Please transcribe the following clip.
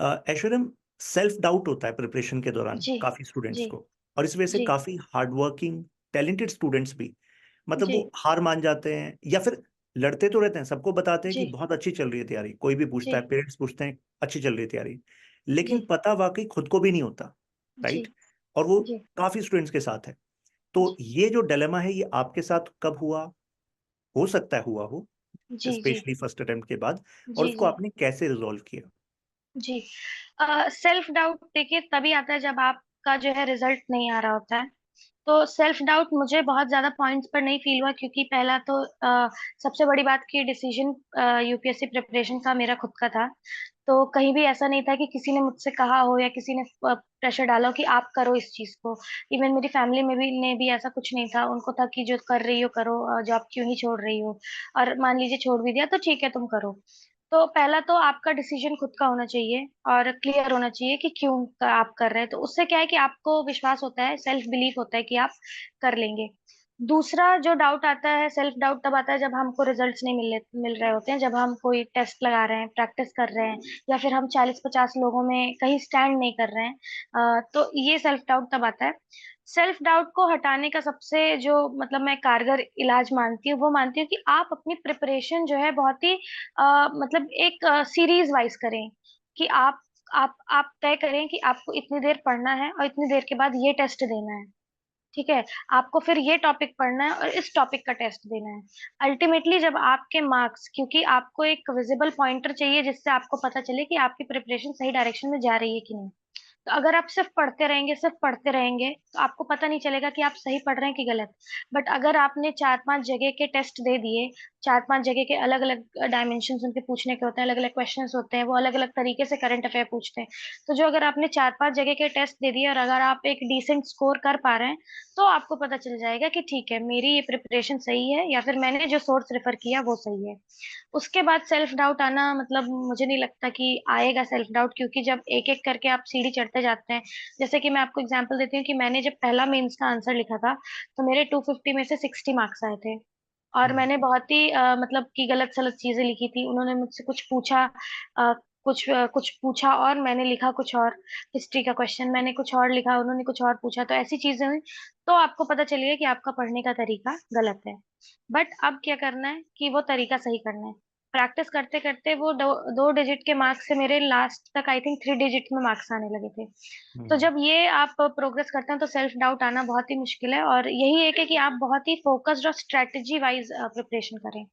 Aishwaryam, self doubt होता है preparation के दौरान जी काफी स्टूडेंट्स जी को, और इस वजह से जी काफी हार्ड वर्किंग टैलेंटेड स्टूडेंट्स भी, मतलब जी वो हार मान जाते हैं, या फिर लड़ते तो रहते हैं, सबको बताते हैं कि जी बहुत अच्छी चल रही है तैयारी, कोई भी पूछता है, जी पेरेंट्स पूछते हैं अच्छी चल रही है तैयारी, जी लेकिन पता वाकई खुद को भी नहीं होता। जी राइट। और वो जी काफी स्टूडेंट्स के साथ है। तो जी ये जो डिलेमा है, ये आपके साथ कब हुआ, हो सकता है हुआ हो, जी जी स्पेशली फर्स्ट अटेम्प्ट के बाद, और जी उसको जी आपने कैसे रिजॉल्व किया? जी सेल्फ डाउट देखिए तभी आता है जब आपका जो है रिजल्ट नहीं आ रहा होता है। तो सेल्फ डाउट मुझे बहुत ज्यादा पॉइंट्स पर नहीं फील हुआ, क्योंकि पहला तो सबसे बड़ी बात की डिसीजन यूपीएससी प्रिपरेशन का मेरा खुद का था। तो कहीं भी ऐसा नहीं था कि किसी ने मुझसे कहा हो या किसी ने प्रेशर डाला हो कि आप करो इस चीज को। इवन मेरी फैमिली में भी ने भी ऐसा कुछ नहीं था, उनको था कि जो कर रही हो करो, जॉब क्यों ही छोड़ रही हो, और मान लीजिए छोड़ भी दिया तो ठीक है तुम करो। तो पहला तो आपका डिसीजन खुद का होना चाहिए और क्लियर होना चाहिए कि क्यों आप कर रहे हैं। तो उससे क्या है कि आपको विश्वास होता है, सेल्फ बिलीफ होता है कि आप कर लेंगे। दूसरा जो डाउट आता है, सेल्फ डाउट तब आता है जब हमको रिजल्ट्स नहीं मिल रहे होते हैं, जब हम कोई टेस्ट लगा रहे हैं, प्रैक्टिस कर रहे हैं, या फिर हम 40-50 लोगों में कहीं स्टैंड नहीं कर रहे हैं। तो ये सेल्फ डाउट तब आता है। सेल्फ डाउट को हटाने का सबसे जो मतलब मैं कारगर इलाज मानती हूँ, वो मानती हूँ कि आप अपनी प्रिपरेशन जो है बहुत ही मतलब एक सीरीज वाइज करें। कि आप तय करें कि आपको इतनी देर पढ़ना है और इतनी देर के बाद ये टेस्ट देना है। ठीक है। आपको फिर ये टॉपिक पढ़ना है और इस टॉपिक का टेस्ट देना है। अल्टीमेटली जब आपके मार्क्स, क्योंकि आपको एक विजिबल पॉइंटर चाहिए जिससे आपको पता चले कि आपकी प्रिपरेशन सही डायरेक्शन में जा रही है कि नहीं। तो अगर आप सिर्फ पढ़ते रहेंगे तो आपको पता नहीं चलेगा कि आप सही पढ़ रहे हैं कि गलत। बट अगर आपने 4-5 जगह के टेस्ट दे दिए, 4-5 जगह के अलग अलग डायमेंशन उनके पूछने के होते हैं, अलग अलग क्वेश्चंस होते हैं, वो अलग अलग तरीके से करंट अफेयर पूछते हैं। तो जो अगर आपने 4-5 जगह के टेस्ट दे दिए और अगर आप एक डिसेंट स्कोर कर पा रहे हैं, तो आपको पता चल जाएगा कि ठीक है मेरी ये प्रिपरेशन सही है, या फिर मैंने जो सोर्स रेफर किया वो सही है। उसके बाद सेल्फ डाउट आना मतलब मुझे नहीं लगता कि आएगा सेल्फ डाउट, क्योंकि जब एक एक करके आप सीढ़ी चढ़ते जाते हैं। जैसे कि मैं आपको एग्जांपल देती हूँ कि मैंने जब पहला मेंस का आंसर लिखा था, तो मेरे 250 में से 60 मार्क्स आए थे। और हम्म। मैंने बहुत ही मतलब कि गलत सलत चीजें लिखी थी, उन्होंने मुझसे कुछ पूछा, कुछ पूछा और मैंने लिखा कुछ और। हिस्ट्री का क्वेश्चन मैंने कुछ और लिखा, उन्होंने कुछ और पूछा, तो ऐसी चीजें हुई। तो आपको पता चलेगा कि आपका पढ़ने का तरीका गलत है। बट अब क्या करना है कि वो तरीका सही करना है। प्रैक्टिस करते करते वो 2 डिजिट के मार्क्स से मेरे लास्ट तक आई थिंक 3 डिजिट में मार्क्स आने लगे थे। तो हम्म। जब ये आप प्रोग्रेस करते हैं तो सेल्फ डाउट आना बहुत ही मुश्किल है, और यही एक है कि आप बहुत ही फोकस्ड और स्ट्रेटेजी वाइज प्रिपरेशन करें।